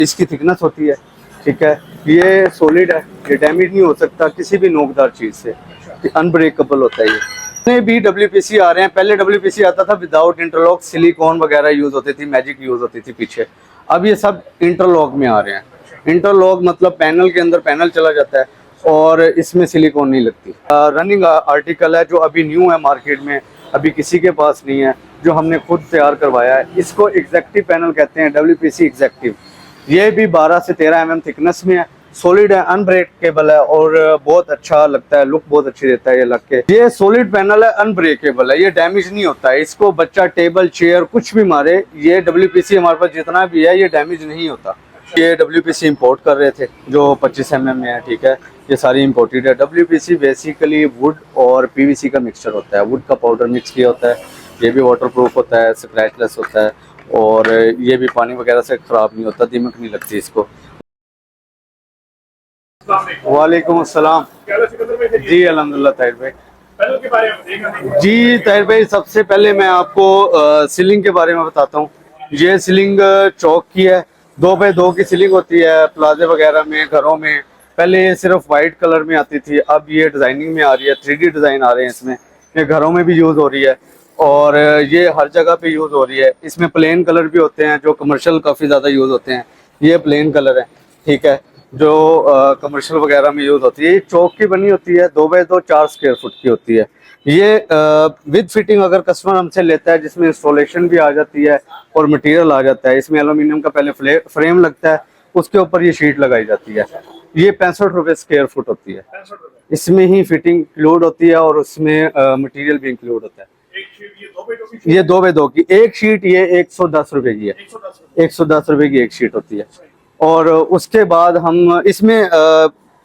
इसकी थिकनेस होती है, ठीक है। ये सॉलिड है, ये डैमेज नहीं हो सकता किसी भी नोकदार चीज़ से, अनब्रेकेबल होता है ये। जितने भी WPC आ रहे हैं, पहले WPC आता था विदाउट इंटरलॉक, सिलिकॉन वगैरह यूज़ होती थी, मैजिक यूज़ होती थी पीछे। अब ये सब इंटरलॉक में आ रहे हैं। इंटरलॉक मतलब पैनल के अंदर पैनल चला जाता है और इसमें सिलिकॉन नहीं लगती। रनिंग आर्टिकल है जो अभी न्यू है मार्केट में, अभी किसी के पास नहीं है, जो हमने खुद तैयार करवाया है। इसको एग्जैक्टिव पैनल कहते हैं, WPC एग्जैक्टिव। ये भी 12 से 13 mm थिकनेस में है, सॉलिड है, अनब्रेकेबल है और बहुत अच्छा लगता है, लुक बहुत अच्छी देता है ये लग के। ये सॉलिड पैनल है, अनब्रेकेबल है, ये डैमेज नहीं होता है। इसको बच्चा टेबल चेयर कुछ भी मारे, ये WPC हमारे पास जितना भी है ये डैमेज नहीं होता। ये WPC इंपोर्ट कर रहे थे जो 25 mm में है, ठीक है। ये सारी इंपोर्टेड है। WPC बेसिकली वुड और PVC का मिक्सचर होता है, वुड का पाउडर मिक्स किया होता है। ये भी वाटरप्रूफ होता है, स्क्रैचलेस होता है और ये भी पानी वगैरह से ख़राब नहीं होता, दीमक नहीं लगती इसको। वालेकुम अस्सलाम जी, अल्हम्दुलिल्लाह ताहिर भाई। जी ताहिर भाई, सबसे पहले मैं आपको सीलिंग के बारे में बताता हूँ। ये सीलिंग चौक की है, 2x2 की सीलिंग होती है प्लाजे वगैरह में, घरों में। पहले ये सिर्फ वाइट कलर में आती थी, अब ये डिजाइनिंग में आ रही है, 3D डिजाइन आ रहे हैं इसमें। ये घरों में भी यूज़ हो रही है और ये हर जगह पे यूज़ हो रही है। इसमें प्लेन कलर भी होते हैं जो कमर्शियल काफ़ी ज़्यादा यूज़ होते हैं। ये प्लेन कलर है, ठीक है, जो कमर्शियल वगैरह में यूज़ होती है। ये चौक की बनी होती है, 2x2 4 स्क्वायर फुट की होती है। ये विद फिटिंग अगर कस्टमर हमसे लेता है, जिसमें इंस्टॉलेशन भी आ जाती है और मटेरियल आ जाता है। इसमें एल्यूमिनियम का पहले फ्रेम लगता है, उसके ऊपर ये शीट लगाई जाती है। ये 65 रुपये स्क्वायर फुट होती है। इसमें ही फिटिंग इंक्लूड होती है और उसमें मटेरियल भी इंक्लूड होता है। ये 2x2 की एक शीट, ये 110 रुपए की है। 110 रुपए की एक शीट होती है। और उसके बाद हम इसमें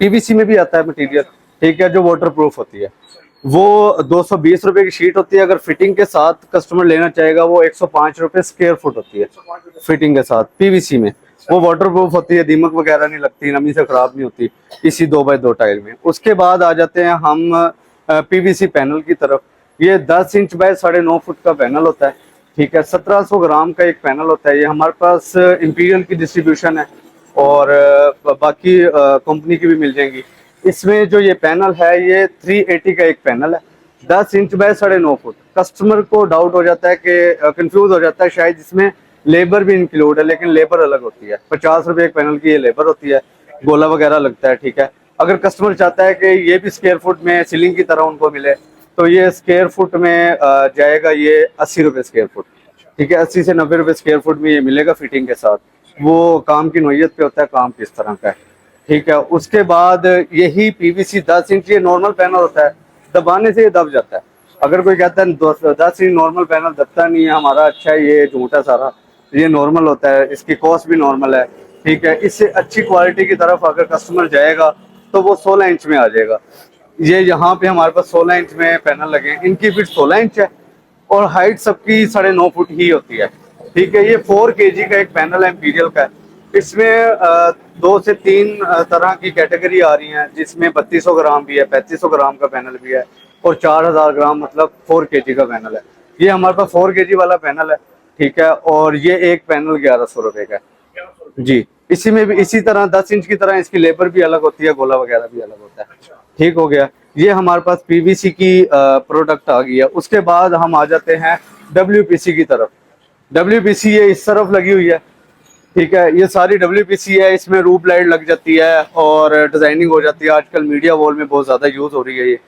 PVC में भी आता है मटेरियल, ठीक है, जो वाटर प्रूफ होती है। वो 220 रुपए की शीट होती है। अगर फिटिंग के साथ कस्टमर लेना चाहेगा वो 105 रुपए स्क्वायर फुट होती है फिटिंग के साथ। PVC में वो वाटर प्रूफ होती है, दीमक वगैरह नहीं लगती, नमी से खराब नहीं होती इसी 2x2 टाइल में। उसके बाद आ जाते हैं हम PVC पैनल की तरफ। ये 10 इंच बाय 9.5 फुट का पैनल होता है, ठीक है। 1700 ग्राम का एक पैनल होता है। ये हमारे पास इंपीरियल की डिस्ट्रीब्यूशन है और बाकी कंपनी की भी मिल जाएंगी। इसमें जो ये पैनल है ये 380 का एक पैनल है, 10 इंच बाय 9.5 फुट। कस्टमर को डाउट हो जाता है कि कंफ्यूज हो जाता है शायद इसमें लेबर भी इंक्लूड है, लेकिन लेबर अलग होती है। 50 रुपये एक पैनल की ये लेबर होती है, गोला वगैरह लगता है, ठीक है। अगर कस्टमर चाहता है कि ये भी स्क्वायर फुट में सीलिंग की तरह उनको मिले तो ये स्क्वायर फुट में जाएगा ये 80 रुपये स्क्वायर फुट, ठीक है। 80 से 90 रुपये स्क्वायर फुट में ये मिलेगा फिटिंग के साथ। वो काम की नोयत पे होता है, काम किस तरह का है, ठीक है। उसके बाद यही PVC 10 इंच ये नॉर्मल पैनल होता है, दबाने से ये दब जाता है। अगर कोई कहता है 10 इंच नॉर्मल पैनल दबता नहीं है हमारा, अच्छा है, ये झूठा सारा। ये नॉर्मल होता है, इसकी कॉस्ट भी नॉर्मल है, ठीक है। इससे अच्छी क्वालिटी की तरफ अगर कस्टमर जाएगा तो वो 16 इंच में आ जाएगा। ये यहाँ पे हमारे पास 16 इंच में पैनल लगे हैं। इनकी फिट 16 इंच है और हाइट सबकी 9.5 फुट ही होती है, ठीक है। ये 4 kg का एक पैनल है, इंपीरियल का। इसमें 2 से 3 तरह की कैटेगरी आ रही हैं, जिसमें 3200 ग्राम भी है, 3500 ग्राम का पैनल भी है और 4000 ग्राम मतलब 4 kg का पैनल है। ये हमारे पास 4 kg वाला पैनल है, ठीक है। और ये एक पैनल 1100 रुपये का है जी। इसी में भी इसी तरह 10 इंच की तरह इसकी लेबर भी अलग होती है, गोला वगैरह भी अलग होता है, ठीक हो गया। ये हमारे पास PVC की प्रोडक्ट आ गई है। उसके बाद हम आ जाते हैं WPC की तरफ। WPC ये इस तरफ लगी हुई है, ठीक है। ये सारी WPC है, इसमें रूफ लाइट लग जाती है और डिजाइनिंग हो जाती है। आजकल मीडिया वॉल में बहुत ज्यादा यूज हो रही है ये,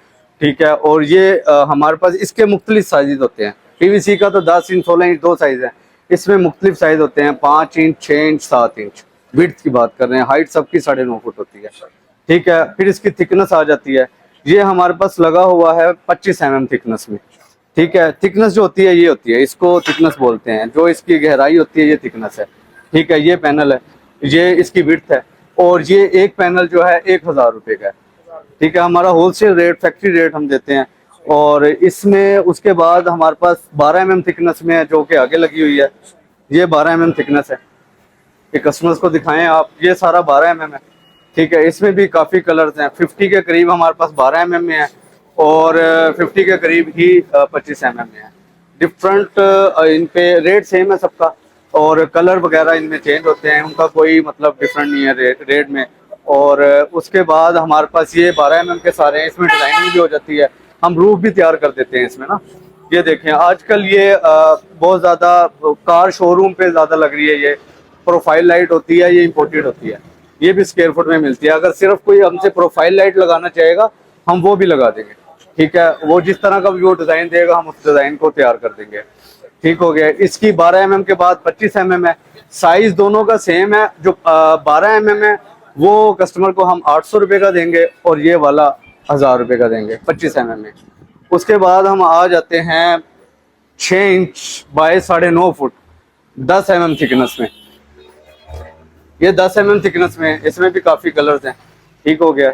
ठीक है। और ये हमारे पास इसके मुख्तलिफ साइज होते हैं। PVC का तो 10 इंच 16 इंच 2 साइज है, इसमें मुख्तलिफ साइज होते हैं, 5 इंच 6 इंच 7 इंच। विड्थ की बात कर रहे हैं, हाइट सबकी 9.5 फुट होती है, ठीक है। फिर इसकी थिकनेस आ जाती है। ये हमारे पास लगा हुआ है 25 mm थिकनेस में, ठीक है। थिकनेस जो होती है ये होती है, इसको थिकनेस बोलते हैं। जो इसकी गहराई होती है ये थिकनेस है, ठीक है। ये पैनल है, ये इसकी विड्थ है और ये एक पैनल जो है 1000 रुपये का है, ठीक है। हमारा होलसेल रेट, फैक्ट्री रेट हम देते हैं। और इसमें उसके बाद हमारे पास 12 mm थिकनेस में है, जो कि आगे लगी हुई है। ये 12 mm थिकनेस है, ये कस्टमर्स को दिखाएं आप। ये सारा 12 mm है, ठीक है। इसमें भी काफ़ी कलर्स हैं। 50 के करीब हमारे पास 12 mm में है और 50 के करीब ही 25 mm में है। डिफरेंट इन पे रेट सेम है सबका, और कलर वगैरह इनमें चेंज होते हैं, उनका कोई मतलब डिफरेंट नहीं है रेट में। और उसके बाद हमारे पास ये 12 mm के सारे हैं, इसमें डिजाइनिंग भी हो जाती है, हम रूफ भी तैयार कर देते हैं इसमें ना। ये देखें आजकल ये बहुत ज़्यादा कार शोरूम पे ज़्यादा लग रही है, ये प्रोफाइल लाइट होती है, ये इम्पोर्टेड होती है, ये भी स्क्वायर फुट में मिलती है। अगर सिर्फ कोई हमसे प्रोफाइल लाइट लगाना चाहेगा हम वो भी लगा देंगे, ठीक है, वो जिस तरह का भी वो डिज़ाइन देगा हम उस डिज़ाइन को तैयार कर देंगे। ठीक हो गया। इसकी 12 mm के बाद 25 mm है, साइज दोनों का सेम है। जो 12 mm है वो कस्टमर को हम 800 रुपये का देंगे और ये वाला 1000 रुपये का देंगे 25 mm में। उसके बाद हम आ जाते हैं 6 inch by 9.5 foot 10 mm thickness में। ये 10 mm थिकनेस में, इसमें भी काफ़ी कलर्स हैं। ठीक हो गया।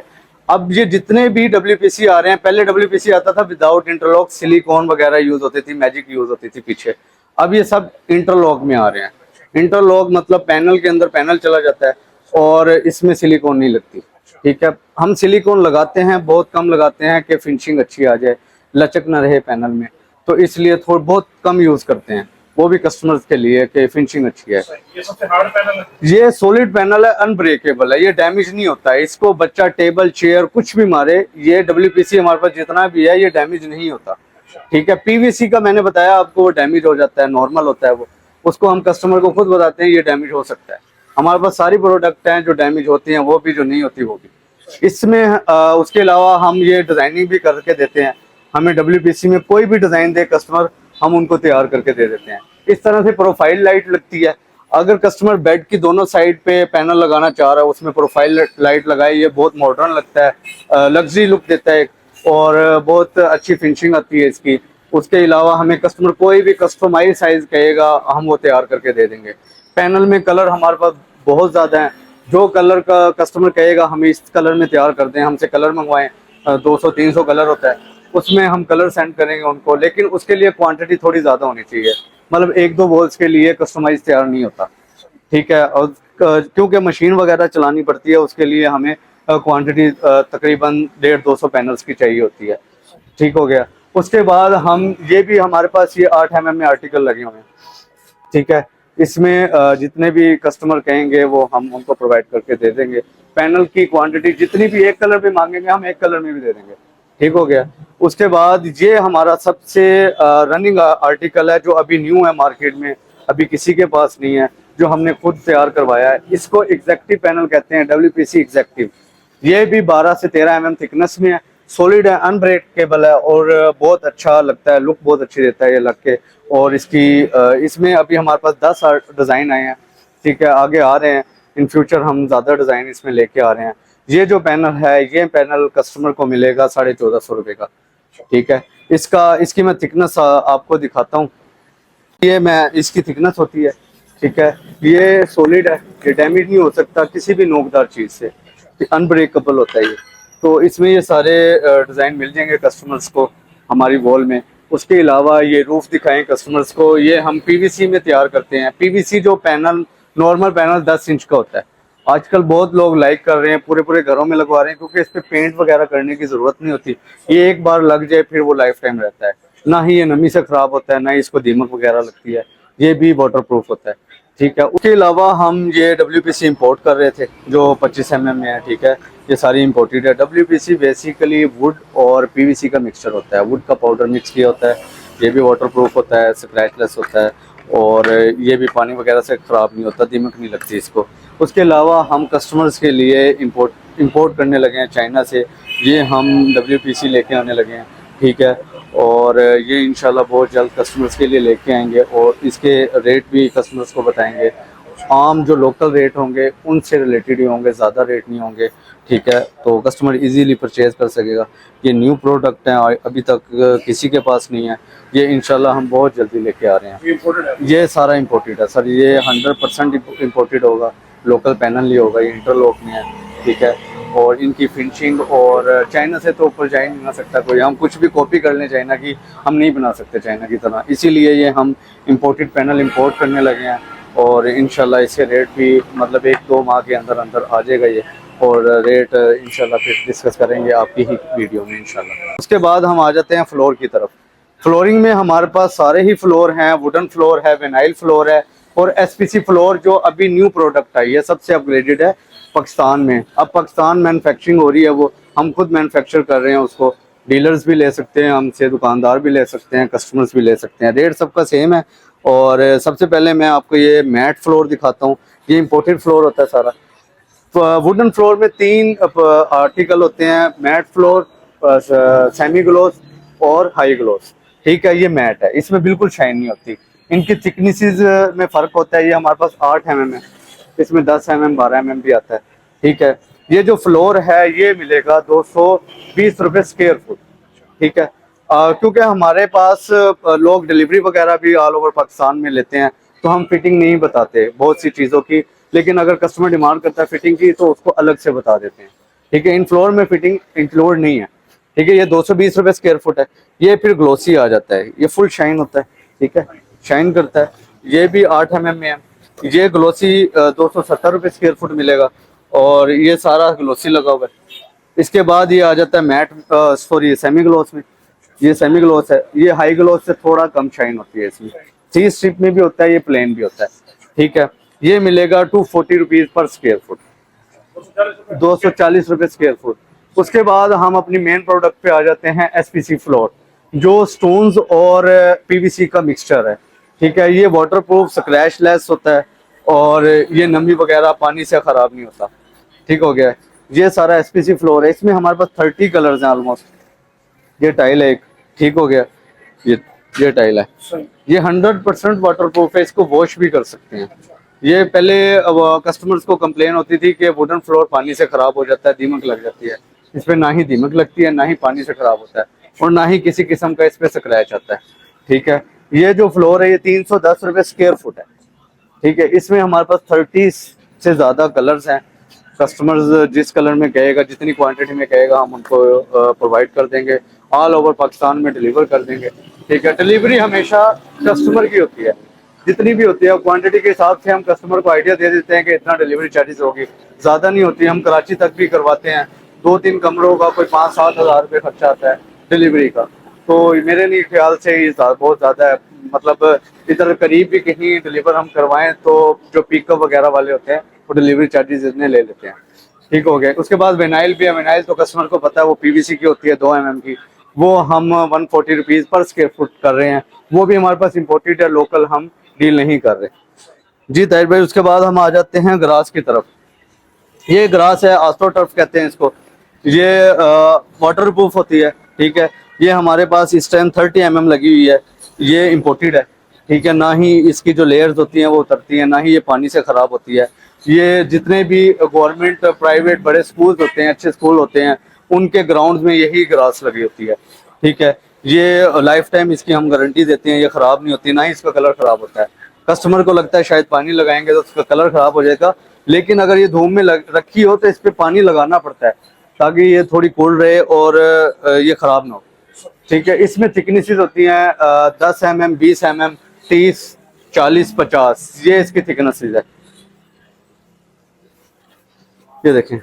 अब ये जितने भी WPC आ रहे हैं, पहले WPC आता था विदाउट इंटरलॉक, सिलिकॉन वगैरह यूज होती थी, मैजिक यूज होती थी पीछे। अब ये सब इंटरलॉक में आ रहे हैं। इंटरलॉक मतलब पैनल के अंदर पैनल चला जाता है और इसमें सिलिकॉन नहीं लगती। ठीक है, हम सिलिकॉन लगाते हैं, बहुत कम लगाते हैं कि फिनिशिंग अच्छी आ जाए, लचक ना रहे पैनल में, तो इसलिए थोड़ा बहुत कम यूज करते हैं, वो भी कस्टमर्स के लिए कि फिनिशिंग अच्छी है। ये सबसे हार्ड पैनल है, ये सॉलिड पैनल है, अनब्रेकेबल है, ये डैमेज नहीं होता है। इसको बच्चा टेबल चेयर कुछ भी मारे, ये WPC हमारे पास जितना भी है ये डैमेज नहीं होता। ठीक है, PVC का मैंने बताया आपको, वो डैमेज हो जाता है, नॉर्मल होता है वो, उसको हम कस्टमर को खुद बताते हैं ये डैमेज हो सकता है। हमारे पास सारी प्रोडक्ट हैं जो डैमेज होती हैं, वो भी, जो नहीं होती वो भी। इसमें उसके अलावा हम ये डिजाइनिंग भी करके देते हैं। हमें WPC में कोई भी डिजाइन दे कस्टमर, हम उनको तैयार करके दे देते हैं। इस तरह से प्रोफाइल लाइट लगती है। अगर कस्टमर बेड की दोनों साइड पे पैनल लगाना चाह रहा है, उसमें प्रोफाइल लाइट लगाए, ये बहुत मॉडर्न लगता है, लग्जरी लुक देता है और बहुत अच्छी फिनिशिंग आती है इसकी। उसके अलावा हमें कस्टमर कोई भी कस्टमाइज साइज कहेगा हम वो तैयार करके दे देंगे। पैनल में कलर हमारे पास बहुत ज़्यादा हैं, जो कलर का कस्टमर कहेगा हमें इस कलर में तैयार कर दें, हमसे कलर मंगवाएं, 200-300 कलर होता है, उसमें हम कलर सेंड करेंगे उनको, लेकिन उसके लिए क्वांटिटी थोड़ी ज़्यादा होनी चाहिए। मतलब 1-2 बॉल्स के लिए कस्टमाइज तैयार नहीं होता। ठीक है, और क्योंकि मशीन वगैरह चलानी पड़ती है, उसके लिए हमें क्वांटिटी तकरीबन 150-200 पैनल्स की चाहिए होती है। ठीक हो गया। उसके बाद हम ये भी, हमारे पास ये 8 mm में आर्टिकल लगे हुए हैं। ठीक है, इसमें जितने भी कस्टमर कहेंगे वो हम उनको प्रोवाइड करके दे देंगे। पैनल की क्वांटिटी जितनी भी, एक कलर भी मांगेंगे हम एक कलर में भी दे देंगे। ठीक हो गया। उसके बाद ये हमारा सबसे रनिंग आर्टिकल है, जो अभी न्यू है मार्केट में, अभी किसी के पास नहीं है, जो हमने खुद तैयार करवाया है। इसको एग्जैक्टिव पैनल कहते हैं, WPC एग्जैक्टिव। ये भी 12 से 13 mm थिकनेस में है, सॉलिड है, अनब्रेकेबल है और बहुत अच्छा लगता है, लुक बहुत अच्छी देता है ये लग के। और इसकी इसमें अभी हमारे पास 10 डिज़ाइन आए हैं। ठीक है, आगे आ रहे हैं, इन फ्यूचर हम ज़्यादा डिज़ाइन इसमें लेके आ रहे हैं। ये जो पैनल है, ये पैनल कस्टमर को मिलेगा 1450 रुपये का। ठीक है, इसकी मैं थिकनेस आपको दिखाता हूँ। ये इसकी थिकनेस होती है। ठीक है, ये सॉलिड है, ये डैमेज नहीं हो सकता किसी भी नोकदार चीज़ से, अनब्रेकेबल होता है ये। तो इसमें ये सारे डिज़ाइन मिल जाएंगे कस्टमर्स को हमारी वॉल में। उसके अलावा ये रूफ दिखाएं कस्टमर्स को, ये हम PVC में तैयार करते हैं। PVC जो पैनल, नॉर्मल पैनल 10 इंच का होता है, आजकल बहुत लोग लाइक कर रहे हैं, पूरे पूरे घरों में लगवा रहे हैं, क्योंकि इस पे पेंट वगैरह करने की ज़रूरत नहीं होती। ये एक बार लग जाए फिर वो लाइफ टाइम रहता है, ना ही ये नमी से ख़राब होता है, ना ही इसको दीमक वगैरह लगती है। ये भी वाटर प्रूफ होता है। ठीक है, उसके अलावा हम ये WPC इंपोर्ट कर रहे थे जो 25 mm में है। ठीक है, ये सारी इंपोर्टेड है। WPC बेसिकली वुड और PVC का मिक्सचर होता है, वुड का पाउडर मिक्स किया होता है। ये भी वाटर प्रूफ होता है, स्क्रैचलेस होता है और ये भी पानी वगैरह से ख़राब नहीं होता, दीमक नहीं लगती इसको। उसके अलावा हम कस्टमर्स के लिए इंपोर्ट करने लगे हैं चाइना से, ये हम WPC लेके आने लगे हैं। ठीक है, और ये इंशाल्लाह बहुत जल्द कस्टमर्स के लिए लेके आएंगे और इसके रेट भी कस्टमर्स को बताएंगे। आम जो लोकल रेट होंगे उनसे रिलेटेड ही होंगे, ज़्यादा रेट नहीं होंगे। ठीक है, तो कस्टमर इजीली परचेज़ कर सकेगा। ये न्यू प्रोडक्ट हैं, अभी तक किसी के पास नहीं है, ये इंशाल्लाह हम बहुत जल्दी लेके आ रहे हैं। ये सारा इम्पोर्टेड है सर, ये 100% इम्पोर्टेड होगा, लोकल पैनल ही होगा, ये इंटरलॉक नहीं है। ठीक है, और इनकी फिनिशिंग और चाइना से तो ऊपर जा ही नहीं बना सकता कोई। हम कुछ भी कॉपी कर लें चाइना की, हम नहीं बना सकते चाइना की तरह, इसीलिए ये हम इम्पोर्टेड पैनल इंपोर्ट करने लगे हैं। और इंशाल्लाह इसके रेट भी मतलब 1-2 माह के अंदर अंदर आ जाएगा ये, और रेट इंशाल्लाह फिर डिस्कस करेंगे आपकी ही वीडियो में इंशाल्लाह। उसके बाद हम आ जाते हैं फ्लोर की तरफ। फ्लोरिंग में हमारे पास सारे ही फ्लोर हैं, वुडन फ्लोर है, विनाइल फ्लोर है, और SPC फ्लोर जो अभी न्यू प्रोडक्ट आई है, सबसे अपग्रेडेड है पाकिस्तान में। अब पाकिस्तान मैन्युफैक्चरिंग हो रही है, वो हम खुद मैन्युफैक्चर कर रहे हैं उसको। डीलर्स भी ले सकते हैं हमसे, दुकानदार भी ले सकते हैं, कस्टमर्स भी ले सकते हैं, रेट सबका सेम है। और सबसे पहले मैं आपको ये मैट फ्लोर दिखाता हूँ। ये इम्पोर्टेड फ्लोर होता है सारा। वुडन फ्लोर में 3 आर्टिकल होते हैं, मैट फ्लोर, सेमी ग्लोस और हाई ग्लोस। ठीक है, ये मैट है, इसमें बिल्कुल शाइन नहीं होती। इनकी थिकनेसेस में फ़र्क होता है। ये हमारे पास 8 mm है, इसमें 10 mm 12 mm भी आता है। ठीक है, ये जो फ्लोर है ये मिलेगा 220 रुपये स्क्वायर फुट। ठीक है, क्योंकि हमारे पास लोग डिलीवरी वगैरह भी ऑल ओवर पाकिस्तान में लेते हैं, तो हम फिटिंग नहीं बताते बहुत सी चीज़ों की। लेकिन अगर कस्टमर डिमांड करता है फिटिंग की तो उसको अलग से बता देते हैं। ठीक है, इन फ्लोर में फिटिंग इंक्लूड नहीं है। ठीक है, ये 220 रुपये स्क्वायर फुट है। ये फिर ग्लोसी आ जाता है, ये फुल शाइन होता है। ठीक है, शाइन करता है। ये भी 8 mm में है। ये ग्लोसी 270 रुपये स्क्वायर फुट मिलेगा, और ये सारा ग्लोसी लगा हुआ है। इसके बाद ये आ जाता है मैट, सॉरी सेमी ग्लोस में। ये सेमी ग्लोस है, ये हाई ग्लोस से थोड़ा कम शाइन होती है इसमें। 3 स्ट्रिप में भी होता है, ये प्लेन भी होता है। ठीक है, ये मिलेगा 240 रुपीज़ पर स्क्वायर फुट, 240 रुपये स्क्वायर फुट। उसके बाद हम अपनी मेन प्रोडक्ट पे आ जाते हैं, SPC फ्लोर, जो स्टोन्स और PVC का मिक्सचर है। ठीक है, ये वाटर प्रूफ स्क्रैच लेस होता है, और ये नमी वगैरह पानी से ख़राब नहीं होता। ठीक हो गया है, ये सारा SPC फ्लोर है। इसमें हमारे पास 30 कलर्स हैं ऑलमोस्ट। ये टाइल है एक, ठीक हो गया। ये टाइल है, ये 100% वाटर प्रूफ है, इसको वॉश भी कर सकते हैं। ये पहले कस्टमर्स को कंप्लेन होती थी कि वुडन फ्लोर पानी से ख़राब हो जाता है, दीमक लग जाती है। इस पर ना ही दीमक लगती है, ना ही पानी से ख़राब होता है, और ना ही किसी किस्म का इस पर स्क्रैच आता है। ठीक है, ये जो फ्लोर है ये 310 रुपये स्क्वायर फुट है। ठीक है, इसमें हमारे पास 30 से ज़्यादा कलर्स हैं। कस्टमर्स जिस कलर में कहेगा, जितनी क्वांटिटी में कहेगा, हम उनको प्रोवाइड कर देंगे। ऑल ओवर पाकिस्तान में डिलीवर कर देंगे। ठीक है, डिलीवरी हमेशा कस्टमर की होती है, जितनी भी होती है क्वांटिटी के हिसाब से हम कस्टमर को आइडिया दे देते हैं कि इतना डिलीवरी चार्जेस होगी। ज़्यादा नहीं होती, हम कराची तक भी करवाते हैं। 2-3 कमरों का कोई 5-7 हज़ार रुपये खर्चा आता है डिलीवरी का, तो मेरे नहीं ख्याल से ये बहुत ज़्यादा है। मतलब इधर करीब भी कहीं डिलीवर हम करवाएं तो जो पिकअप वगैरह वाले होते हैं वो डिलीवरी चार्जेस इतने ले लेते हैं। ठीक हो गया। उसके बाद विनाइल भी है। विनाइल तो कस्टमर को पता है, वो PVC की होती है 2 mm की। वो हम 140 रुपीज़ पर स्क्वायर फुट कर रहे हैं। वो भी हमारे पास इम्पोर्टेड है, लोकल हम डील नहीं कर रहे। जी ताहिर भाई, उसके बाद हम आ जाते हैं ग्रास की तरफ। ये ग्रास है, आस्ट्रोटर्फ कहते हैं इसको। ये वाटर प्रूफ होती है। ठीक है, ये हमारे पास इस टाइम 30 mm लगी हुई है। ये इम्पोर्टेड है। ठीक है, ना ही इसकी जो लेयर्स होती हैं वो उतरती हैं, ना ही ये पानी से ख़राब होती है। ये जितने भी गवर्नमेंट प्राइवेट बड़े स्कूल्स होते हैं, अच्छे स्कूल होते हैं, उनके ग्राउंड में यही ग्रास लगी होती है। ठीक है, ये लाइफ टाइम इसकी हम गारंटी देते हैं, ये ख़राब नहीं होती, ना ही इसका कलर ख़राब होता है। कस्टमर को लगता है शायद पानी लगाएंगे तो उसका कलर ख़राब हो जाएगा, लेकिन अगर ये धूप में रखी हो तो इस पर पानी लगाना पड़ता है ताकि ये थोड़ी कूल रहे और ये ख़राब ना हो। ठीक है, इसमें थिकनेसेस होती हैं 10 mm, 20 mm, 30, 40, 50, ये इसकी थिकनेसेस है। ये देखें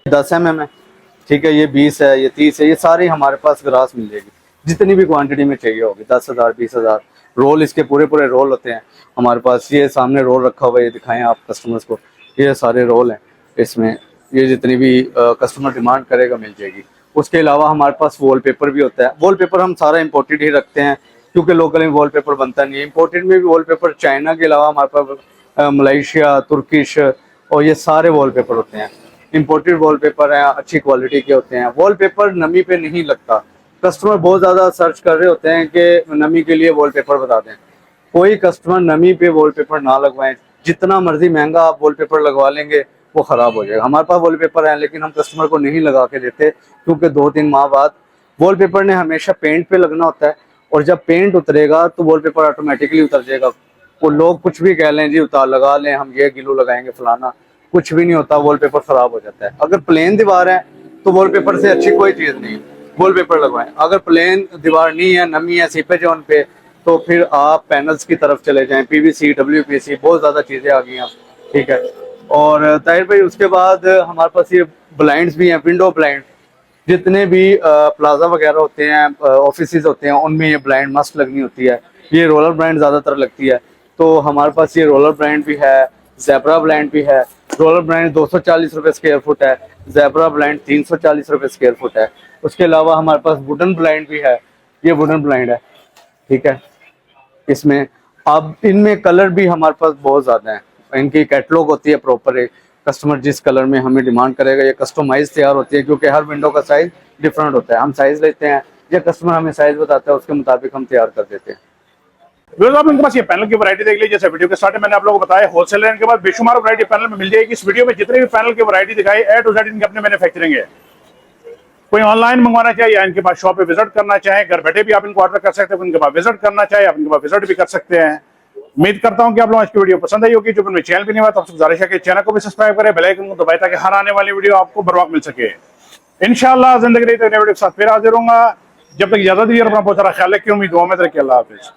10 mm है। ठीक है, ये 20 है, ये 30 है, ये सारी हमारे पास ग्रास मिल जाएगी जितनी भी क्वांटिटी में चाहिए होगी। 10,000, 20,000 रोल, इसके पूरे पूरे रोल होते हैं हमारे पास। ये सामने रोल रखा हुआ है, ये दिखाएं आप कस्टमर्स को। ये सारे रोल हैं इसमें, ये जितनी भी कस्टमर डिमांड करेगा मिल जाएगी। उसके अलावा हमारे पास वॉलपेपर भी होता है। वॉलपेपर हम सारा इंपोर्टेड ही रखते हैं क्योंकि लोकल में वॉलपेपर बनता नहीं है। इंपोर्टेड में भी वॉलपेपर चाइना के अलावा हमारे पास मलेशिया, तुर्किश और ये सारे वॉलपेपर होते हैं। इंपोर्टेड वॉलपेपर हैं, अच्छी क्वालिटी के होते हैं। वॉलपेपर नमी पे नहीं लगता। कस्टमर बहुत ज़्यादा सर्च कर रहे होते हैं कि नमी के लिए वॉलपेपर बता दें। कोई कस्टमर नमी पे वॉलपेपर ना लगवाएं। जितना मर्जी महंगा आप वॉलपेपर लगवा लेंगे वो ख़राब हो जाएगा। हमारे पास वॉलपेपर हैं लेकिन हम कस्टमर को नहीं लगा के देते क्योंकि 2-3 माह बाद वॉलपेपर ने हमेशा पेंट पे लगना होता है, और जब पेंट उतरेगा तो वॉलपेपर ऑटोमेटिकली उतर जाएगा। वो लोग कुछ भी कह लें जी उतार लगा लें, हम ये ग्लू लगाएंगे फलाना, कुछ भी नहीं होता, वॉलपेपर ख़राब हो जाता है। अगर प्लेन दीवार है तो वॉलपेपर से अच्छी कोई चीज़ नहीं, वॉलपेपर लगवाएं। अगर प्लेन दीवार नहीं है, नमी है, सीपेज है उन पे, तो फिर आप पैनल्स की तरफ चले जाएं। PVC, WPC, बहुत ज़्यादा चीज़ें आ गई हैं। ठीक है, और ताहिर भाई उसके बाद हमारे पास ये ब्लाइंड्स भी हैं, विंडो ब्लाइंड। जितने भी प्लाजा वगैरह होते हैं, ऑफिसेज होते हैं, उनमें ये ब्लाइंड मस्ट लगनी होती है। ये रोलर ब्लाइंड ज़्यादातर लगती है। तो हमारे पास ये रोलर ब्रांड भी है, ज़ेब्रा ब्रांड भी है। रोलर ब्रांड 240 रुपये स्क्वायर फुट है, ज़ेब्रा ब्रांड 340 रुपये स्क्वायर फुट है। उसके अलावा हमारे पास वुडन ब्लाइंड भी है, ये वुडन ब्लाइंड है, ठीक है। इसमें अब इनमें कलर भी हमारे पास बहुत ज़्यादा है, इनकी कैटलॉग होती है प्रॉपर, एक कस्टमर जिस कलर में हमें डिमांड करेगा ये कस्टमाइज तैयार होती है, क्योंकि हर विंडो का साइज डिफरेंट होता है। हम साइज लेते हैं, या कस्टमर हमें साइज बताता है, उसके मुताबिक हम तैयार कर देते हैं। आप इनके पास ये पैनल की वैरायटी देख लीजिए। जैसे वीडियो के स्टार्ट में मैंने आप लोगों को बताया, होलसेलर इनके पास बेशुमार वैरायटी पैनल में मिल जाएगी। इस वीडियो में जितने भी पैनल की वैरायटी दिखाई ए टू जेड इनके अपने मैन्युफैक्चरिंग है। कोई ऑनलाइन मंगवाना चाहे या इनके पास शॉप पे विजिट करना चाहे, घर बैठे भी आप इनको ऑर्डर कर सकते हैं। इनके पास विजिट करना चाहे आप इनके पास विजिट भी कर सकते हैं। उम्मीद करता हूं कि आप लोगों को वीडियो पसंद आई होगी। जो उनमें चैनल भी नहीं हुआ तो आपसे गुजारिश है कि चैनल को भी सब्सक्राइब करें, बेल आइकन को दबाएं, ताकि हर आने वाली वीडियो आपको बर वक्त मिल सके। इंशाअल्लाह जिंदगी रही तो नए वीडियो के साथ फिर हाजिर होऊंगा। जब तक इजाजत दीजिए, अपना बहुत सारा ख्याल रखिए। उम्मीद दुआ में रखिए। अल्लाह हाफिज।